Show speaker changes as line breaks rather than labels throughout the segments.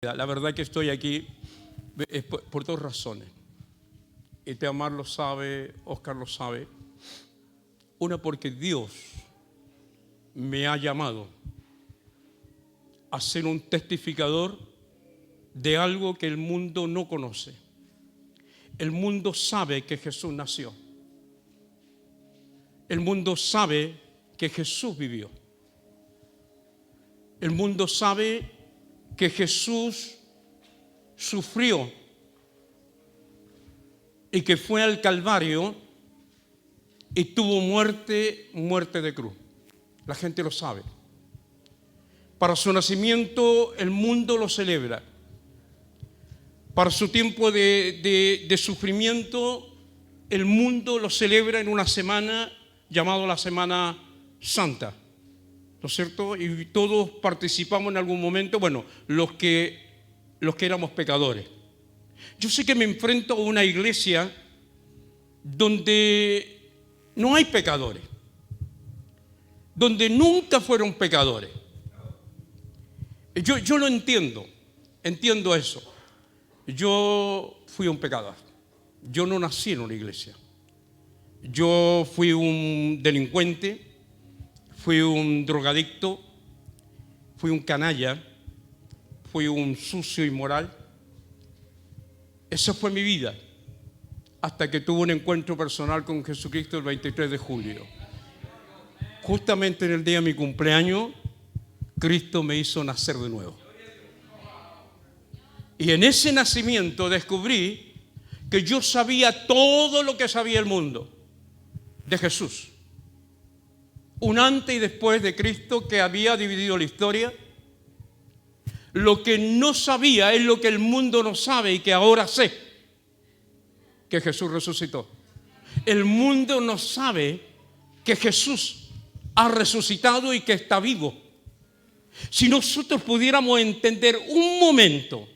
La verdad que estoy aquí por dos razones. Itamar lo sabe, Oscar lo sabe. Una, porque Dios me ha llamado a ser un testificador de algo que el mundo no conoce. El mundo sabe que Jesús nació. El mundo sabe que Jesús vivió. El mundo sabe que Jesús sufrió y que fue al Calvario y tuvo muerte de cruz. La gente lo sabe. Para su nacimiento el mundo lo celebra. Para su tiempo de sufrimiento el mundo lo celebra en una semana llamada la Semana Santa. ¿No es cierto? Y todos participamos en algún momento, bueno, los que éramos pecadores. Yo sé que me enfrento a una iglesia donde no hay pecadores, donde nunca fueron pecadores. Yo lo entiendo eso. Yo fui un pecador. Yo no nací en una iglesia. Yo fui un delincuente, fui un drogadicto, fui un canalla, fui un sucio inmoral. Esa fue mi vida, hasta que tuve un encuentro personal con Jesucristo el 23 de julio. Justamente en el día de mi cumpleaños, Cristo me hizo nacer de nuevo. Y en ese nacimiento descubrí que yo sabía todo lo que sabía el mundo de Jesús. Un antes y después de Cristo que había dividido la historia. Lo que no sabía es lo que el mundo no sabe y que ahora sé, que Jesús resucitó. El mundo no sabe que Jesús ha resucitado y que está vivo. Si nosotros pudiéramos entender un momento,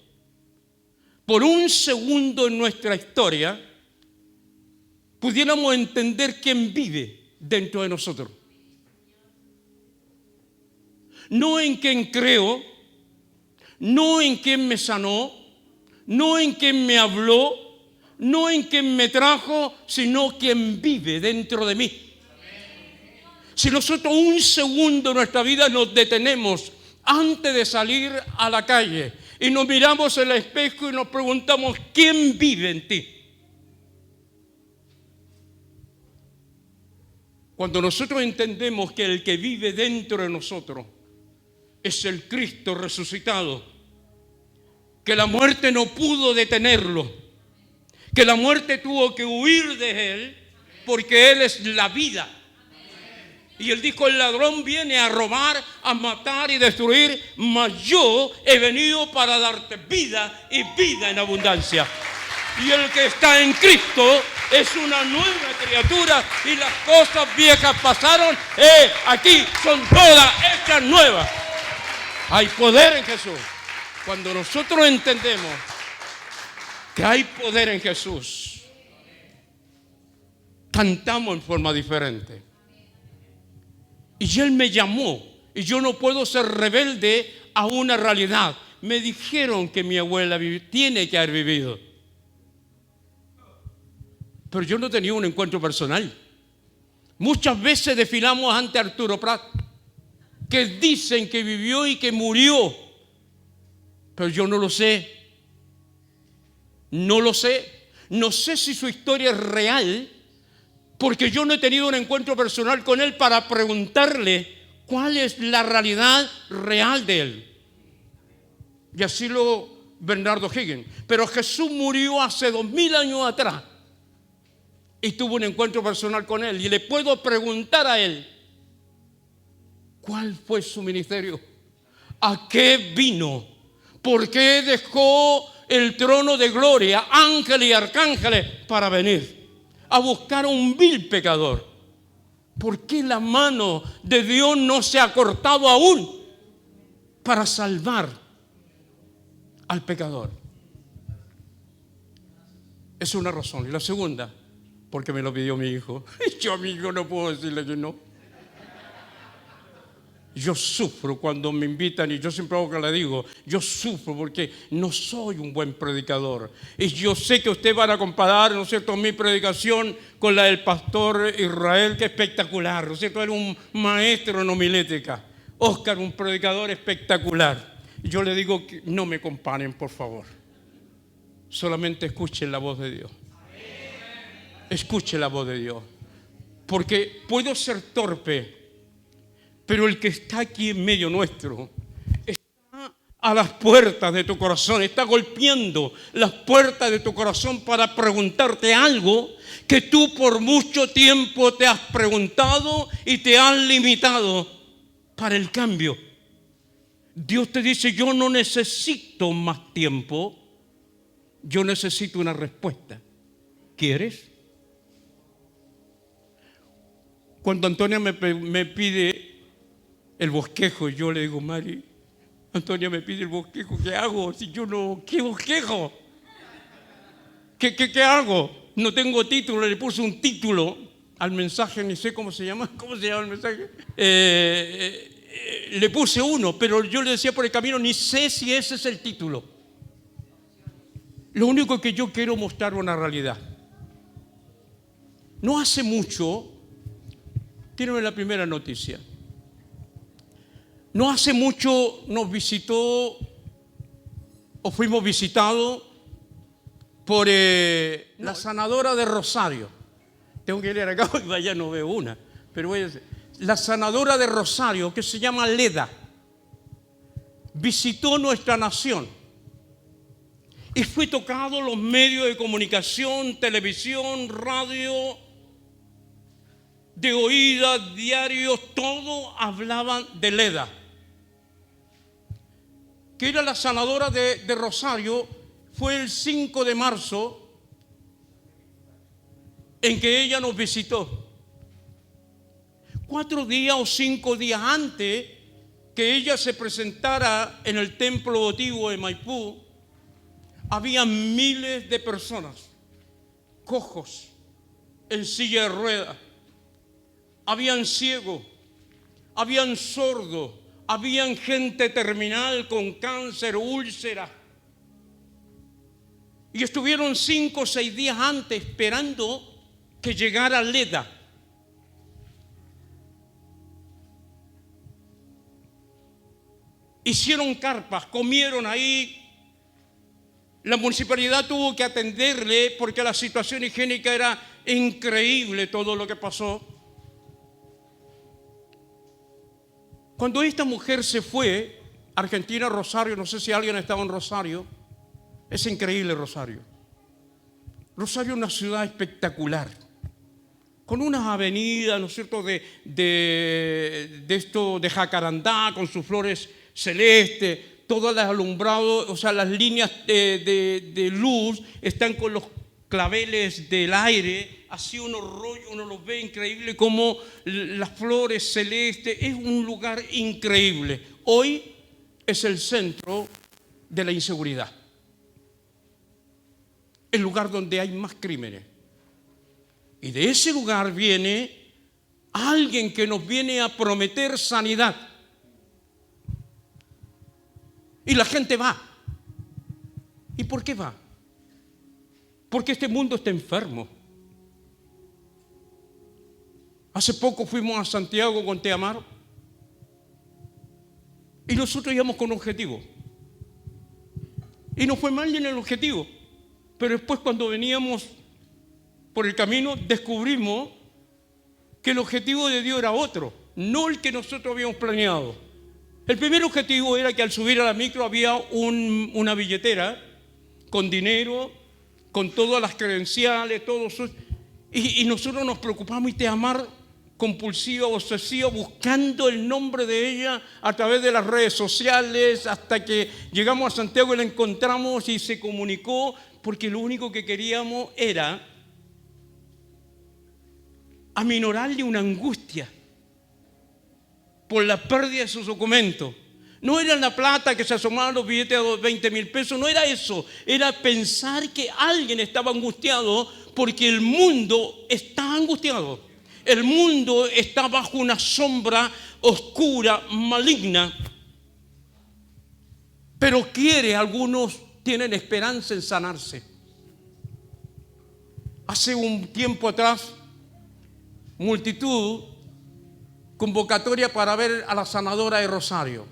por un segundo en nuestra historia, pudiéramos entender quién vive dentro de nosotros. No en quién creo, no en quién me sanó, no en quién me habló, no en quién me trajo, sino quién vive dentro de mí. Si nosotros un segundo en nuestra vida nos detenemos antes de salir a la calle y nos miramos en el espejo y nos preguntamos, ¿quién vive en ti? Cuando nosotros entendemos que el que vive dentro de nosotros es el Cristo resucitado, que la muerte no pudo detenerlo, que la muerte tuvo que huir de él, porque él es la vida. Y él dijo, el ladrón viene a robar, a matar y destruir, mas yo he venido para darte vida y vida en abundancia. Y el que está en Cristo es una nueva criatura y las cosas viejas pasaron, aquí son todas hechas nuevas. Hay poder en Jesús. Cuando nosotros entendemos que hay poder en Jesús, cantamos en forma diferente. Y Él me llamó, y yo no puedo ser rebelde a una realidad. Me dijeron que mi abuela tiene que haber vivido, pero yo no tenía un encuentro personal. Muchas veces desfilamos ante Arturo Prat, que dicen que vivió y que murió, pero yo no lo sé. No lo sé. No sé si su historia es real, porque yo no he tenido un encuentro personal con él para preguntarle cuál es la realidad real de él. Y así lo Bernardo Higgins. Pero Jesús murió hace 2000 años atrás y tuvo un encuentro personal con él. Y le puedo preguntar a él, ¿cuál fue su ministerio? ¿A qué vino? ¿Por qué dejó el trono de gloria, ángeles y arcángeles, para venir a buscar a un vil pecador? ¿Por qué la mano de Dios no se ha cortado aún para salvar al pecador? Es una razón. Y la segunda, porque me lo pidió mi hijo. Yo a mi hijo no puedo decirle que no. Yo sufro cuando me invitan y yo siempre hago que le digo, yo sufro porque no soy un buen predicador. Y yo sé que ustedes van a comparar, ¿no es cierto?, mi predicación con la del pastor Israel, que es espectacular, ¿no es cierto? Él es un maestro en homilética. Oscar, un predicador espectacular. Y yo le digo que no me comparen, por favor. Solamente escuchen la voz de Dios. Escuche la voz de Dios. Porque puedo ser torpe, pero el que está aquí en medio nuestro está a las puertas de tu corazón, está golpeando las puertas de tu corazón para preguntarte algo que tú por mucho tiempo te has preguntado y te has limitado para el cambio. Dios te dice, yo no necesito más tiempo, yo necesito una respuesta. ¿Quieres? Cuando Antonia me pide el bosquejo, yo le digo, Mari, Antonia me pide el bosquejo, ¿qué hago? Si yo no, ¿qué bosquejo? ¿Qué hago? No tengo título, le puse un título al mensaje, ni sé cómo se llama el mensaje. Le puse uno, pero yo le decía por el camino, ni sé si ese es el título. Lo único que yo quiero mostrar una realidad. No hace mucho, tírenme la primera noticia. No hace mucho nos visitó o fuimos visitados por la sanadora de Rosario. Tengo que leer acá porque allá no veo una, pero voy a decir. La sanadora de Rosario, que se llama Leda, visitó nuestra nación y fue tocado los medios de comunicación, televisión, radio, de oída, diarios, todos hablaban de Leda, que era la sanadora de Rosario. Fue el 5 de marzo en que ella nos visitó. 4 días o 5 días antes que ella se presentara en el templo votivo de Maipú, había miles de personas, cojos, en silla de ruedas, habían ciegos, habían sordos, habían gente terminal con cáncer, úlceras. Y estuvieron 5 o 6 días antes esperando que llegara Leda. Hicieron carpas, comieron ahí. La municipalidad tuvo que atenderle porque la situación higiénica era increíble, todo lo que pasó. Cuando esta mujer se fue, Argentina, Rosario, no sé si alguien estaba en Rosario, es increíble Rosario. Rosario es una ciudad espectacular, con unas avenidas, ¿no es cierto?, de jacarandá, con sus flores celestes, todas las alumbrados, o sea, las líneas de luz están con los claveles del aire, así uno los ve increíble, como las flores celestes. Es un lugar increíble. Hoy es el centro de la inseguridad, el lugar donde hay más crímenes. Y de ese lugar viene alguien que nos viene a prometer sanidad. Y la gente va. ¿Y por qué va? Porque este mundo está enfermo. Hace poco fuimos a Santiago con Teamar y nosotros íbamos con un objetivo. Y no fue mal en el objetivo. Pero después, cuando veníamos por el camino, descubrimos que el objetivo de Dios era otro, no el que nosotros habíamos planeado. El primer objetivo era que al subir a la micro había una billetera con dinero, con todas las credenciales, y nosotros nos preocupamos, y Teamar, compulsiva, obsesiva, buscando el nombre de ella a través de las redes sociales, hasta que llegamos a Santiago y la encontramos y se comunicó, porque lo único que queríamos era aminorarle una angustia por la pérdida de sus documentos. No era la plata que se asomaban los billetes de 20,000 pesos, no era eso. Era pensar que alguien estaba angustiado porque el mundo está angustiado. El mundo está bajo una sombra oscura, maligna. Pero algunos tienen esperanza en sanarse. Hace un tiempo atrás, multitud, convocatoria para ver a la sanadora de Rosario.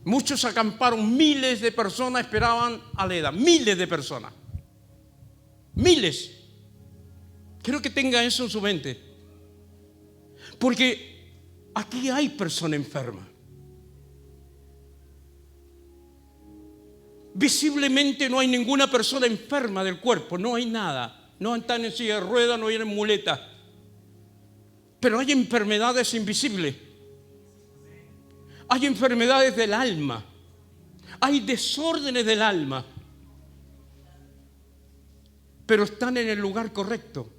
Muchos acamparon, miles de personas esperaban a Leda, miles de personas. Miles. Quiero que tenga eso en su mente. Porque aquí hay personas enfermas. Visiblemente no hay ninguna persona enferma del cuerpo, no hay nada. No están en silla de ruedas, no hay en muletas. Pero hay enfermedades invisibles. Hay enfermedades del alma. Hay desórdenes del alma. Pero están en el lugar correcto.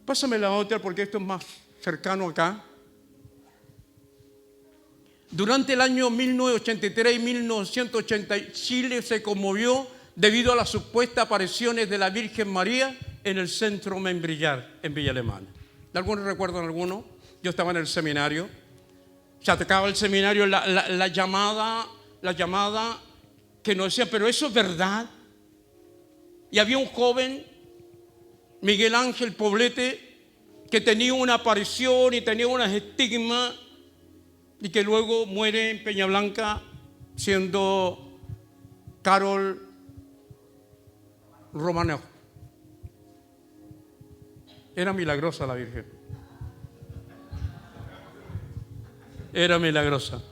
Pásame la otra porque esto es más cercano acá. Durante el año 1983 y 1980, Chile se conmovió debido a las supuestas apariciones de la Virgen María en el centro Membrillar, en Villa Alemana. ¿Algunos recuerdan alguno? Yo estaba en el seminario. Se atacaba el seminario la llamada que nos decía, pero eso es verdad. Y había un joven, Miguel Ángel Poblete, que tenía una aparición y tenía unos estigmas y que luego muere en Peña Blanca siendo Carol Romanov. Era milagrosa la Virgen. Era milagrosa.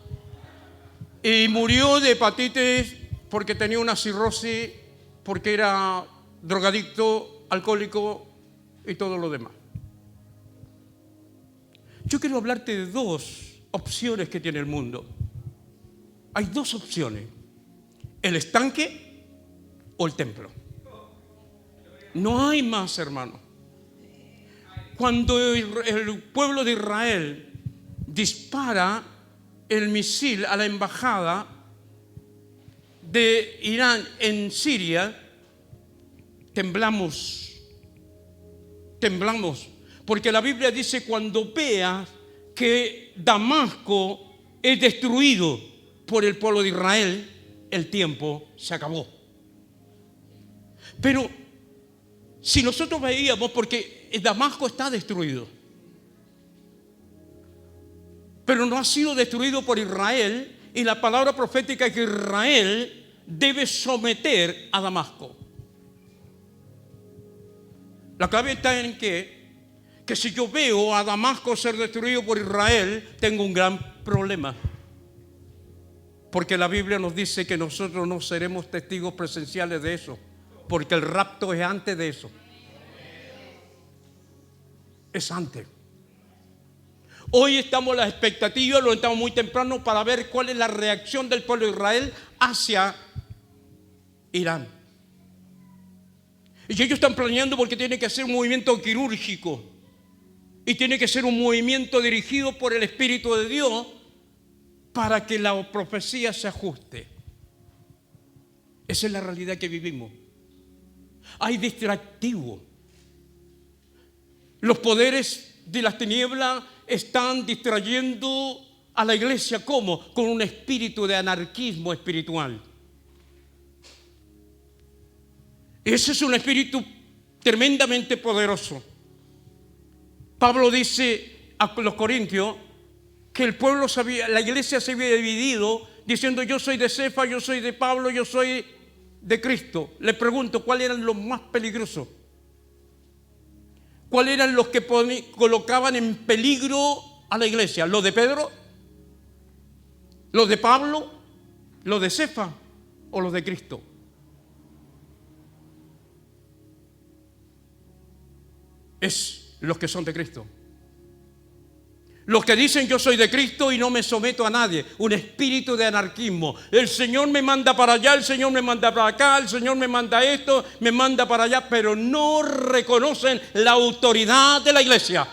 Y murió de hepatitis porque tenía una cirrosis, porque era drogadicto, alcohólico y todo lo demás. Yo quiero hablarte de dos opciones que tiene el mundo. Hay dos opciones: el estanque o el templo. No hay más, hermano. Cuando el pueblo de Israel dispara el misil a la embajada de Irán en Siria, temblamos, porque la Biblia dice: cuando veas que Damasco es destruido por el pueblo de Israel, el tiempo se acabó. Pero si nosotros veíamos, porque Damasco está destruido, pero no ha sido destruido por Israel, y la palabra profética es que Israel debe someter a Damasco. La clave está en que si yo veo a Damasco ser destruido por Israel, tengo un gran problema. Porque la Biblia nos dice que nosotros no seremos testigos presenciales de eso, porque el rapto es antes de eso. Es antes. Hoy estamos a la expectativa, lo estamos muy temprano para ver cuál es la reacción del pueblo de Israel hacia Irán. Y ellos están planeando porque tiene que ser un movimiento quirúrgico y tiene que ser un movimiento dirigido por el Espíritu de Dios para que la profecía se ajuste. Esa es la realidad que vivimos. Hay distractivos. Los poderes de las tinieblas están distrayendo a la iglesia. ¿Cómo? Con un espíritu de anarquismo espiritual. Ese es un espíritu tremendamente poderoso. Pablo dice a los corintios que el pueblo la iglesia se había dividido diciendo: yo soy de Cefa, yo soy de Pablo, yo soy de Cristo. Le pregunto, ¿cuáles eran los más peligrosos? ¿Cuáles eran los que colocaban en peligro a la iglesia? ¿Los de Pedro? ¿Los de Pablo? ¿Los de Cefa? ¿O los de Cristo? Es los que son de Cristo. Los que dicen: yo soy de Cristo y no me someto a nadie. Un espíritu de anarquismo. El Señor me manda para allá, el Señor me manda para acá, el Señor me manda esto, me manda para allá, pero no reconocen la autoridad de la iglesia.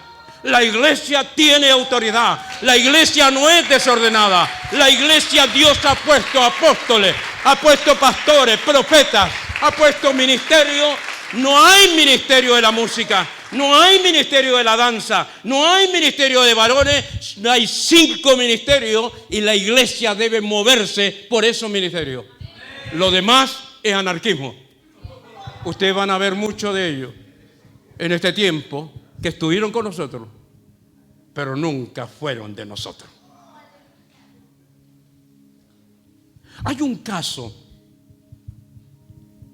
La iglesia tiene autoridad. La iglesia no es desordenada. La iglesia Dios ha puesto apóstoles, ha puesto pastores, profetas, ha puesto ministerio. No hay ministerio de la música, no hay ministerio de la danza, no hay ministerio de varones, no hay 5 ministerios y la iglesia debe moverse por esos ministerios. Lo demás es anarquismo. Ustedes van a ver mucho de ellos en este tiempo que estuvieron con nosotros, pero nunca fueron de nosotros. Hay un caso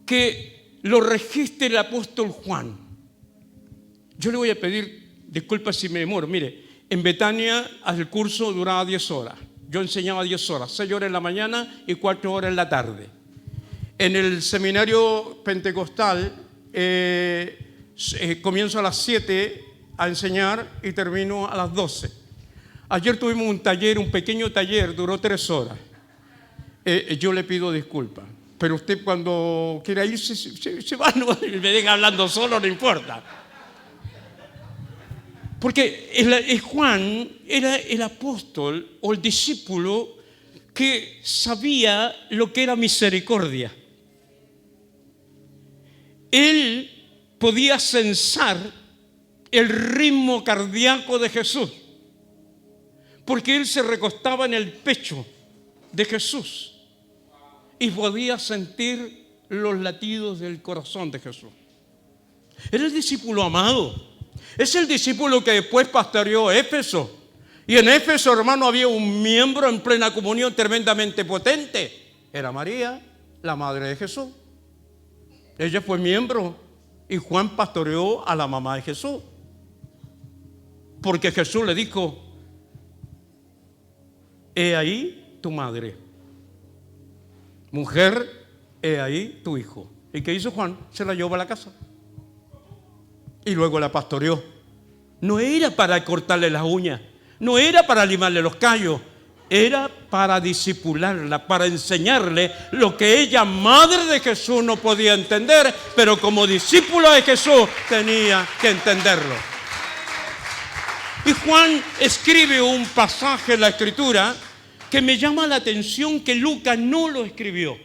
que lo registra el apóstol Juan. Yo le voy a pedir disculpas si me demoro. Mire, en Betania el curso duraba 10 horas. Yo enseñaba 10 horas, 6 horas en la mañana y 4 horas en la tarde. En el seminario pentecostal comienzo a las 7 a enseñar y termino a las 12. Ayer tuvimos un taller, un pequeño taller, duró 3 horas. Yo le pido disculpas. Pero usted cuando quiera irse, se va, no me deja hablando solo, no importa. Porque Juan era el apóstol o el discípulo que sabía lo que era misericordia. Él podía censar el ritmo cardíaco de Jesús, porque él se recostaba en el pecho de Jesús y podía sentir los latidos del corazón de Jesús. Era el discípulo amado. Es el discípulo que después pastoreó Éfeso. Y en Éfeso, hermano, había un miembro en plena comunión tremendamente potente. Era María, la madre de Jesús. Ella fue miembro y Juan pastoreó a la mamá de Jesús. Porque Jesús le dijo: he ahí tu madre. Mujer, he ahí tu hijo. ¿Y qué hizo Juan? Se la llevó a la casa. Y luego la pastoreó. No era para cortarle las uñas, no era para limarle los callos, era para discipularla, para enseñarle lo que ella, madre de Jesús, no podía entender, pero como discípula de Jesús tenía que entenderlo. Y Juan escribe un pasaje en la Escritura que me llama la atención, que Lucas no lo escribió.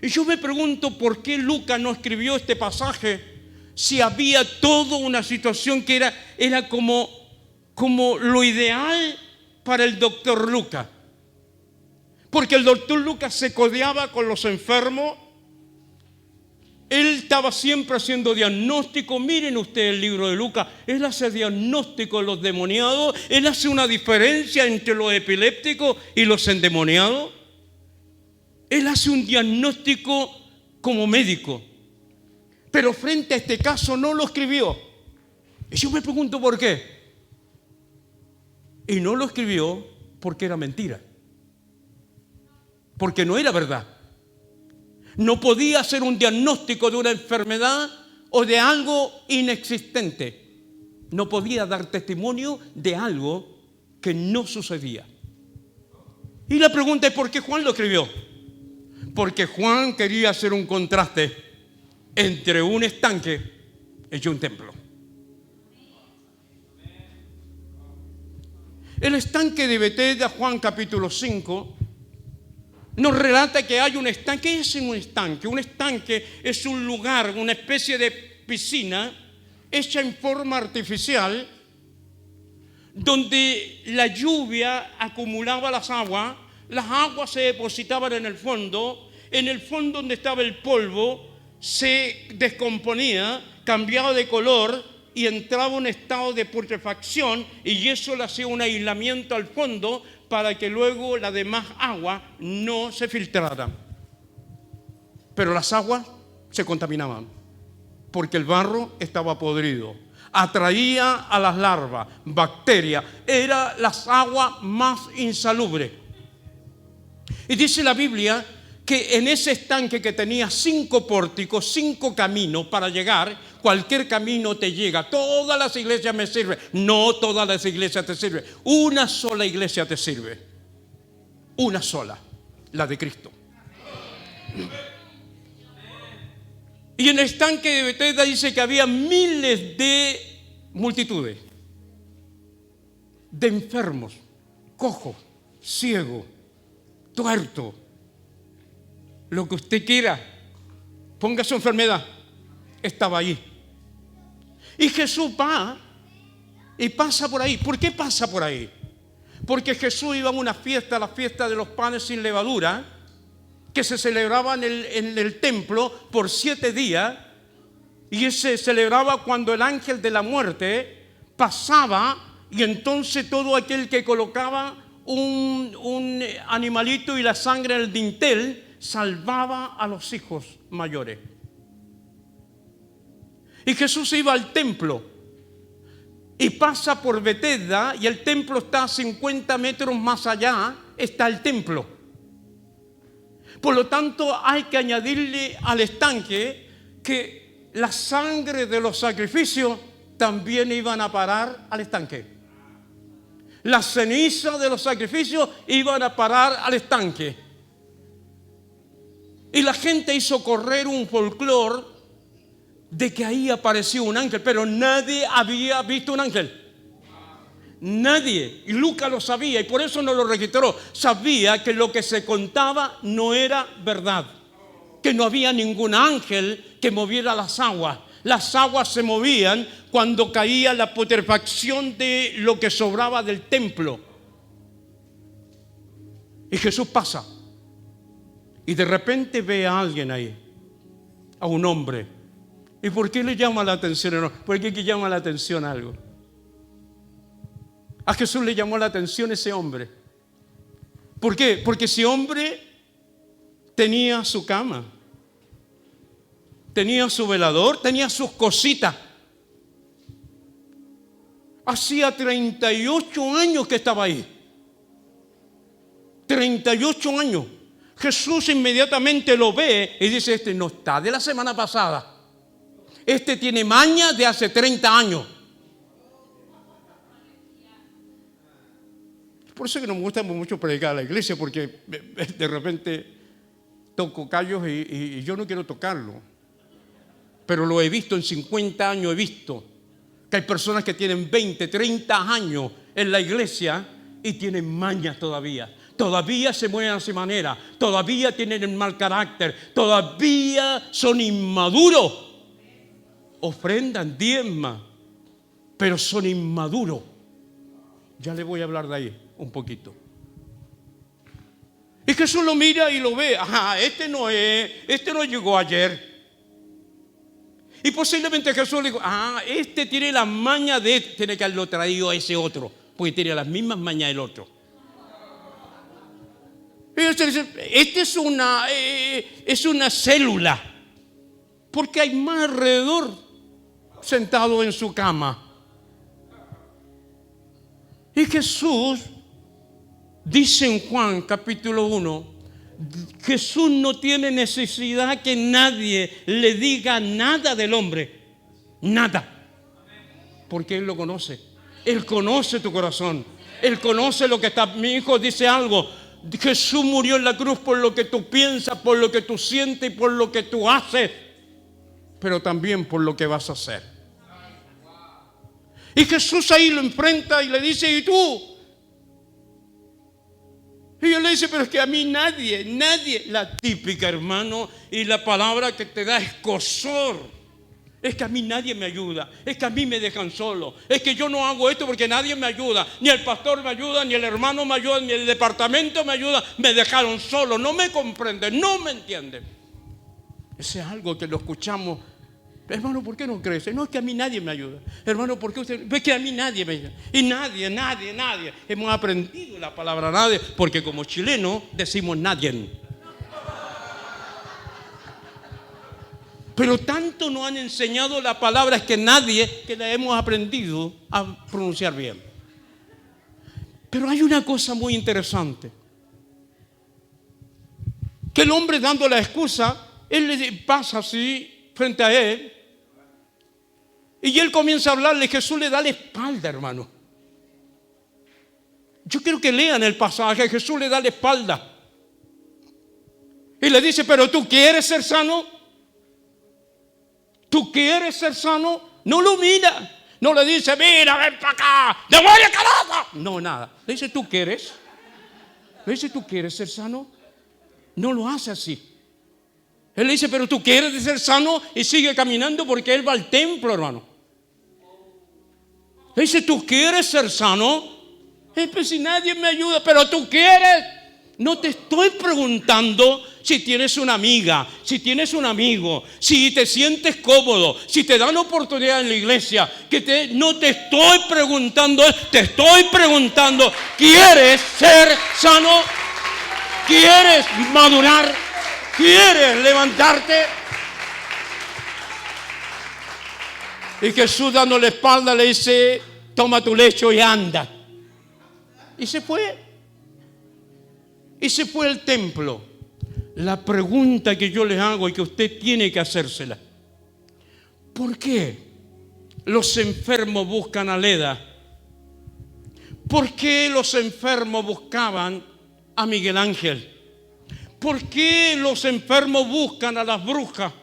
Y yo me pregunto por qué Lucas no escribió este pasaje si había toda una situación que era como lo ideal para el doctor Lucas. Porque el doctor Lucas se codeaba con los enfermos. Él estaba siempre haciendo diagnóstico. Miren ustedes el libro de Lucas. Él hace diagnóstico de los demoniados. Él hace una diferencia entre los epilépticos y los endemoniados. Él hace un diagnóstico como médico. Pero frente a este caso no lo escribió. Y yo me pregunto por qué. Y no lo escribió porque era mentira. Porque no era verdad. No podía hacer un diagnóstico de una enfermedad o de algo inexistente. No podía dar testimonio de algo que no sucedía. Y la pregunta es: ¿por qué Juan lo escribió? Porque Juan quería hacer un contraste entre un estanque y un templo. El estanque de Betesda, Juan capítulo 5, nos relata que hay un estanque. ¿Qué es un estanque? Un estanque es un lugar, una especie de piscina hecha en forma artificial, donde la lluvia acumulaba las aguas se depositaban en el fondo donde estaba el polvo se descomponía, cambiaba de color y entraba en un estado de putrefacción, y eso le hacía un aislamiento al fondo para que luego la demás agua no se filtrara. Pero las aguas se contaminaban porque el barro estaba podrido, atraía a las larvas, bacterias, era las aguas más insalubres. Y dice la Biblia que en ese estanque, que tenía 5 pórticos, 5 caminos para llegar, cualquier camino te llega. Todas las iglesias me sirven. No todas las iglesias te sirven. Una sola iglesia te sirve. Una sola, la de Cristo. Y en el estanque de Betesda dice que había miles de multitudes. de enfermos, cojo, ciego, tuerto, lo que usted quiera, ponga su enfermedad, estaba ahí. Y Jesús va y pasa por ahí. ¿Por qué pasa por ahí? Porque Jesús iba a una fiesta, la fiesta de los panes sin levadura, que se celebraba en el templo por 7 días, y se celebraba cuando el ángel de la muerte pasaba, y entonces todo aquel que colocaba un animalito y la sangre en el dintel salvaba a los hijos mayores. Y Jesús iba al templo y pasa por Betesda, y el templo está a 50 metros más allá, está el templo. Por lo tanto, hay que añadirle al estanque que la sangre de los sacrificios también iban a parar al estanque. Las cenizas de los sacrificios iban a parar al estanque. Y la gente hizo correr un folclore de que ahí apareció un ángel, pero nadie había visto un ángel. Nadie. Y Lucas lo sabía y por eso no lo registró. Sabía que lo que se contaba no era verdad, que no había ningún ángel que moviera las aguas. Las aguas se movían cuando caía la putrefacción de lo que sobraba del templo. Y Jesús pasa y de repente ve a alguien ahí, a un hombre. ¿Y por qué le llama la atención? ¿Por qué llama la atención algo? A Jesús le llamó la atención ese hombre. ¿Por qué? Porque ese hombre tenía su cama, tenía su velador, tenía sus cositas. Hacía 38 años que estaba ahí. 38 años. Jesús inmediatamente lo ve y dice: este no está de la semana pasada. Este tiene maña de hace 30 años. Por eso que no me gusta mucho predicar a la iglesia, porque de repente toco callos y yo no quiero tocarlo. Pero lo he visto en 50 años, he visto que hay personas que tienen 20, 30 años en la iglesia y tienen mañas todavía. Todavía se mueven a su manera, todavía tienen el mal carácter, todavía son inmaduros. Ofrendan, diezman, pero son inmaduros. Ya le voy a hablar de ahí un poquito. Y Jesús lo mira y lo ve. Ajá, este no llegó ayer. Y posiblemente Jesús le dijo: este tiene las mañas de este, tiene que haberlo traído a ese otro, porque tiene las mismas mañas del otro. Y usted dice: este es una célula, porque hay más alrededor sentado en su cama. Y Jesús dice en Juan capítulo 1, Jesús no tiene necesidad que nadie le diga nada del hombre, nada, porque Él lo conoce. Él conoce tu corazón, Él conoce lo que está. Mi hijo dice algo: Jesús murió en la cruz por lo que tú piensas, por lo que tú sientes y por lo que tú haces, pero también por lo que vas a hacer. Y Jesús ahí lo enfrenta y le dice: ¿y tú? Y él le dice: pero es que a mí nadie, la típica, hermano, y la palabra que te da escozor. Es que a mí nadie me ayuda, es que a mí me dejan solo, es que yo no hago esto porque nadie me ayuda, ni el pastor me ayuda, ni el hermano me ayuda, ni el departamento me ayuda, me dejaron solo, no me comprenden, no me entienden. Ese es algo que lo escuchamos. Hermano, ¿por qué no crece? No, es que a mí nadie me ayuda. Hermano, ¿por qué usted? Es que a mí nadie me ayuda. Y nadie. Hemos aprendido la palabra nadie, porque como chilenos decimos nadie. Pero tanto nos han enseñado la palabra es que nadie, que la hemos aprendido a pronunciar bien. Pero hay una cosa muy interesante. Que el hombre, dando la excusa, él le pasa así frente a él. Y él comienza a hablarle. Jesús le da la espalda, hermano. Yo quiero que lean el pasaje. Jesús le da la espalda y le dice: pero tú quieres ser sano. ¿Tú quieres ser sano? No lo mira. No le dice, mira, ven para acá, devuelve carajo. No, nada. Le dice, ¿tú quieres? Le dice, ¿tú quieres ser sano? No lo hace así. Él le dice, pero tú quieres ser sano, y sigue caminando porque él va al templo, hermano. Le dice, ¿tú quieres ser sano? Pues si nadie me ayuda, pero tú quieres. No te estoy preguntando si tienes una amiga, si tienes un amigo, si te sientes cómodo, si te dan oportunidad en la iglesia. No te estoy preguntando, te estoy preguntando, ¿quieres ser sano? ¿Quieres madurar? ¿Quieres levantarte? Y Jesús, dándole la espalda, le dice, toma tu lecho y anda. Y se fue. Y se fue al templo. La pregunta que yo le hago y que usted tiene que hacérsela: ¿por qué los enfermos buscan a Leda? ¿Por qué los enfermos buscaban a Miguel Ángel? ¿Por qué los enfermos buscan a las brujas?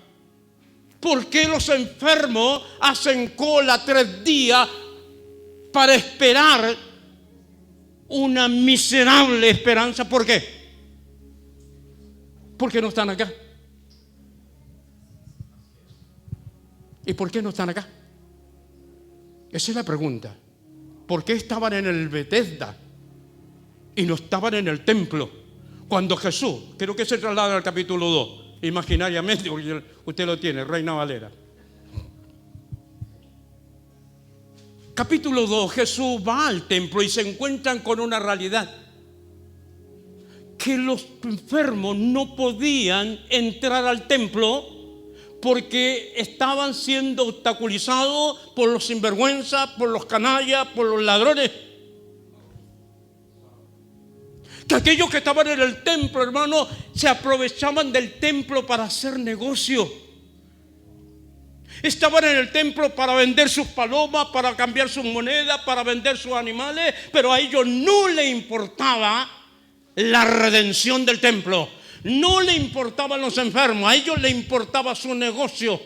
¿Por qué los enfermos hacen cola 3 días para esperar una miserable esperanza? ¿Por qué? Porque no están acá. ¿Y por qué no están acá? Esa es la pregunta. ¿Por qué estaban en el Betesda y no estaban en el templo? Cuando Jesús, creo que se traslada al capítulo 2, imaginariamente, porque usted lo tiene, Reina Valera. Capítulo 2, Jesús va al templo y se encuentran con una realidad: que los enfermos no podían entrar al templo porque estaban siendo obstaculizados por los sinvergüenzas, por los canallas, por los ladrones. Que aquellos que estaban en el templo, hermano, se aprovechaban del templo para hacer negocio. Estaban en el templo para vender sus palomas, para cambiar sus monedas, para vender sus animales, pero a ellos no les importaba la redención del templo. No le importaban los enfermos, a ellos les importaba su negocio.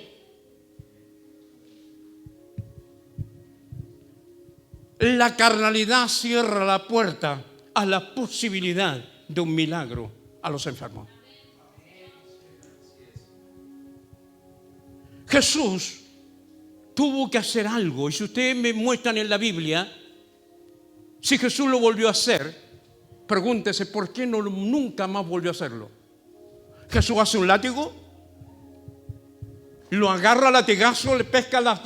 La carnalidad cierra la puerta a la posibilidad de un milagro a los enfermos. Jesús tuvo que hacer algo, y si ustedes me muestran en la Biblia, si Jesús lo volvió a hacer, pregúntese por qué nunca más volvió a hacerlo. Jesús hace un látigo, lo agarra a latigazo, le pesca las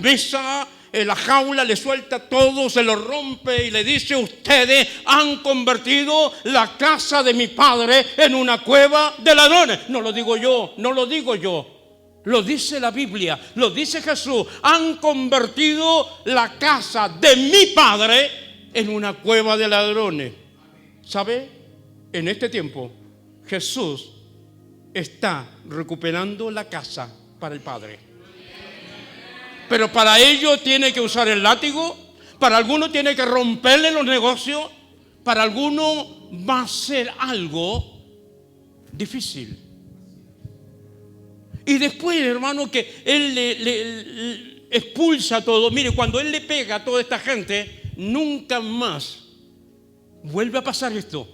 mesas, la jaula, le suelta todo, se lo rompe y le dice: ustedes han convertido la casa de mi padre en una cueva de ladrones. No lo digo yo, no lo digo yo. Lo dice la Biblia, lo dice Jesús. Han convertido la casa de mi padre en una cueva de ladrones. ¿Sabe? En este tiempo Jesús está recuperando la casa para el Padre. Pero para ello tiene que usar el látigo. Para algunos tiene que romperle los negocios. Para algunos va a ser algo difícil. Y después, hermano, que él le expulsa todo. Mire, cuando él le pega a toda esta gente, nunca más vuelve a pasar esto.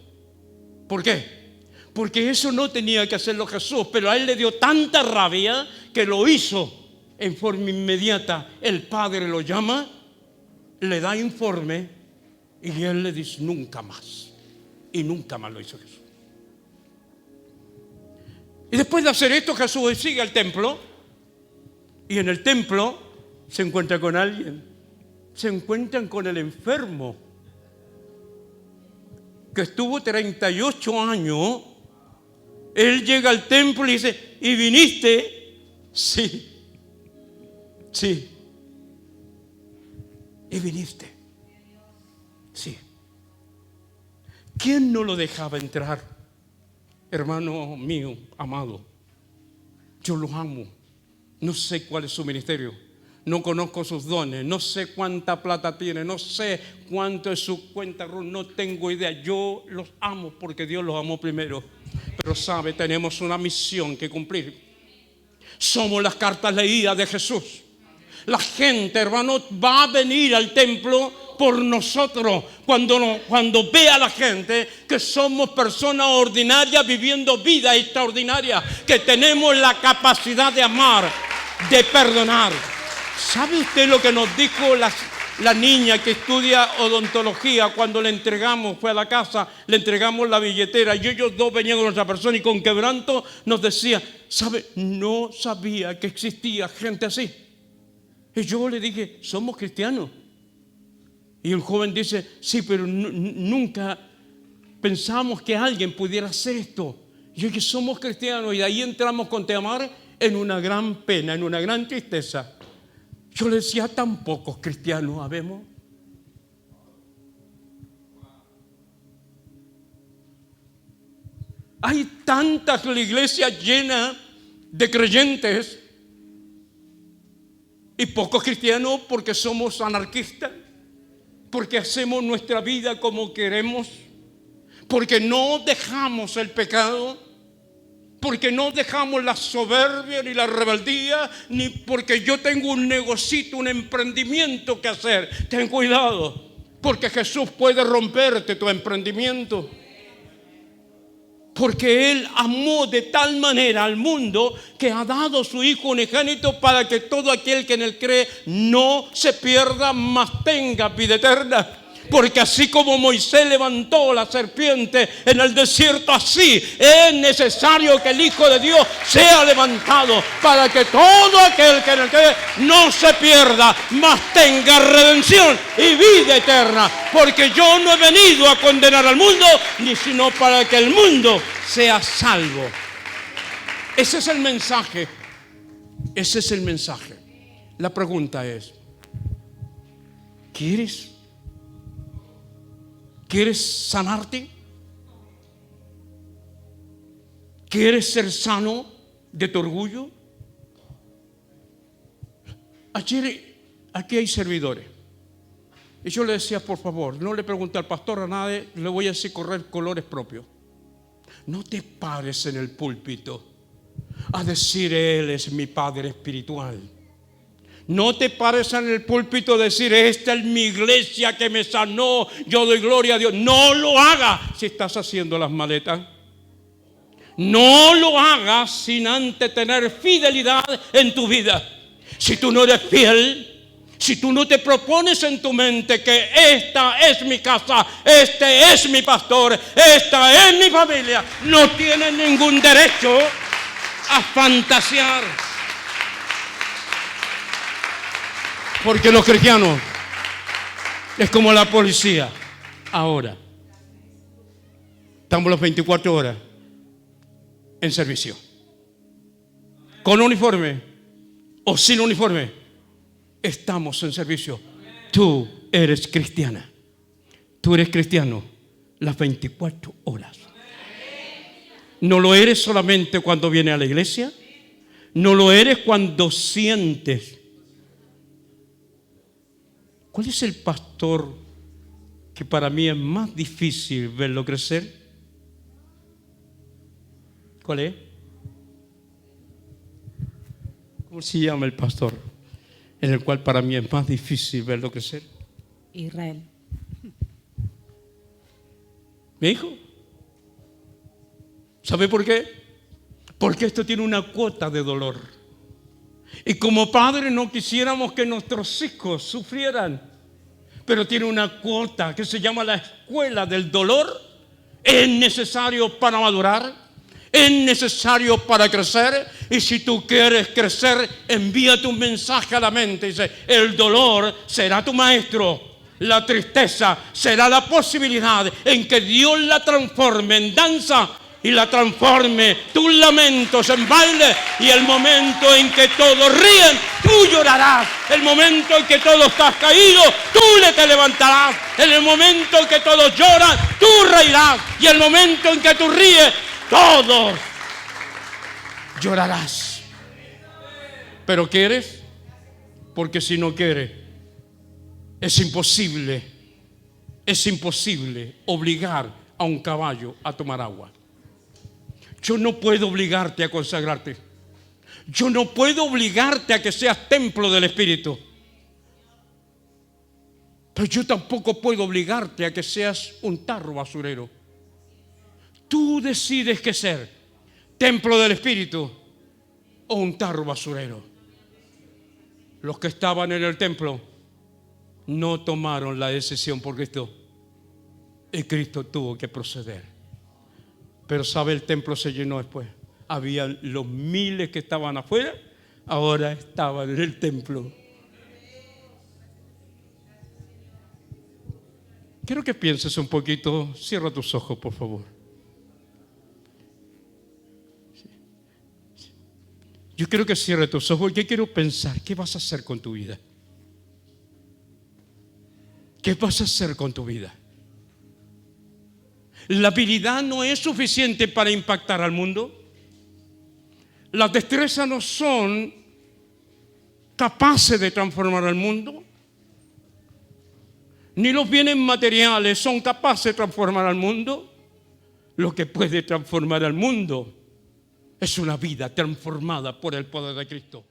¿Por qué? Porque eso no tenía que hacerlo Jesús, pero a él le dio tanta rabia que lo hizo en forma inmediata. El Padre lo llama, le da informe y él le dice: nunca más. Y nunca más lo hizo Jesús. Y después de hacer esto, Jesús sigue al templo, y en el templo se encuentra con alguien. Se encuentran con el enfermo que estuvo 38 años. Él llega al templo y dice: ¿y viniste? Sí. Sí. ¿Y viniste? Sí. ¿Quién no lo dejaba entrar? Hermano mío, amado, yo los amo. No sé cuál es su ministerio, no conozco sus dones, no sé cuánta plata tiene, no sé cuánto es su cuenta, no tengo idea. Yo los amo porque Dios los amó primero. Pero sabe, tenemos una misión que cumplir. Somos las cartas leídas de Jesús. La gente, hermano, va a venir al templo por nosotros cuando vea a la gente que somos personas ordinarias viviendo vida extraordinaria, que tenemos la capacidad de amar, de perdonar. ¿Sabe usted lo que nos dijo la niña que estudia odontología cuando le entregamos, fue a la casa, le entregamos la billetera y ellos dos venían con nuestra persona y con quebranto nos decía, ¿sabe? No sabía que existía gente así. Y yo le dije, somos cristianos. Y el joven dice, sí, pero nunca pensamos que alguien pudiera hacer esto. Y yo dije, somos cristianos, y de ahí entramos con temor en una gran pena, en una gran tristeza. Yo le decía, tan pocos cristianos habemos. Hay tantas la iglesia llena de creyentes y pocos cristianos porque somos anarquistas, porque hacemos nuestra vida como queremos, porque no dejamos el pecado, porque no dejamos la soberbia ni la rebeldía, ni porque yo tengo un negocito, un emprendimiento que hacer. Ten cuidado, porque Jesús puede romperte tu emprendimiento. Porque Él amó de tal manera al mundo que ha dado su Hijo unigénito para que todo aquel que en Él cree no se pierda, mas tenga vida eterna. Porque así como Moisés levantó la serpiente en el desierto, así es necesario que el Hijo de Dios sea levantado para que todo aquel que en él cree no se pierda, mas tenga redención y vida eterna. Porque yo no he venido a condenar al mundo, ni sino para que el mundo sea salvo. Ese es el mensaje. Ese es el mensaje. La pregunta es, ¿quieres sanarte? ¿Quieres ser sano de tu orgullo? Ayer aquí hay servidores. Y yo le decía, por favor, no le pregunte al pastor a nadie, le voy a decir correr colores propios. No te pares en el púlpito a decir, Él es mi Padre espiritual. No te pares en el púlpito a decir, esta es mi iglesia que me sanó, yo doy gloria a Dios. No lo hagas si estás haciendo las maletas. No lo hagas sin antes tener fidelidad en tu vida. Si tú no eres fiel, si tú no te propones en tu mente que esta es mi casa, este es mi pastor, esta es mi familia, no tienes ningún derecho a fantasear. Porque los cristianos es como la policía. Ahora estamos las 24 horas en servicio, con uniforme o sin uniforme, estamos en servicio. Tú eres cristiana, tú eres cristiano las 24 horas. No lo eres solamente cuando vienes a la iglesia, no lo eres cuando sientes. ¿Cuál es el pastor que para mí es más difícil verlo crecer? ¿Cuál es? ¿Cómo se llama el pastor en el cual para mí es más difícil verlo crecer?
Israel.
¿Mi hijo? ¿Sabe por qué? Porque esto tiene una cuota de dolor. Y como padres no quisiéramos que nuestros hijos sufrieran, pero tiene una cuota que se llama la escuela del dolor. Es necesario para madurar, es necesario para crecer. Y si tú quieres crecer, envíate un mensaje a la mente. Dice, el dolor será tu maestro, la tristeza será la posibilidad en que Dios la transforme en danza y la transforme tus lamentos en baile, y el momento en que todos ríen, tú llorarás. El momento en que todos estás caído, tú te levantarás. En el momento en que todos lloran, tú reirás. Y el momento en que tú ríes, todos llorarás. ¿Pero quieres? Porque si no quieres, es imposible obligar a un caballo a tomar agua. Yo no puedo obligarte a consagrarte. Yo no puedo obligarte a que seas templo del Espíritu. Pero yo tampoco puedo obligarte a que seas un tarro basurero. Tú decides qué ser, templo del Espíritu o un tarro basurero. Los que estaban en el templo no tomaron la decisión por Cristo. Y Cristo tuvo que proceder. Pero sabe, el templo se llenó después. Había los miles que estaban afuera, ahora estaban en el templo. Quiero que pienses un poquito. Cierra tus ojos, por favor. Yo quiero que cierres tus ojos. Yo quiero pensar, ¿qué vas a hacer con tu vida? ¿Qué vas a hacer con tu vida? La habilidad no es suficiente para impactar al mundo. Las destrezas no son capaces de transformar al mundo. Ni los bienes materiales son capaces de transformar al mundo. Lo que puede transformar al mundo es una vida transformada por el poder de Cristo.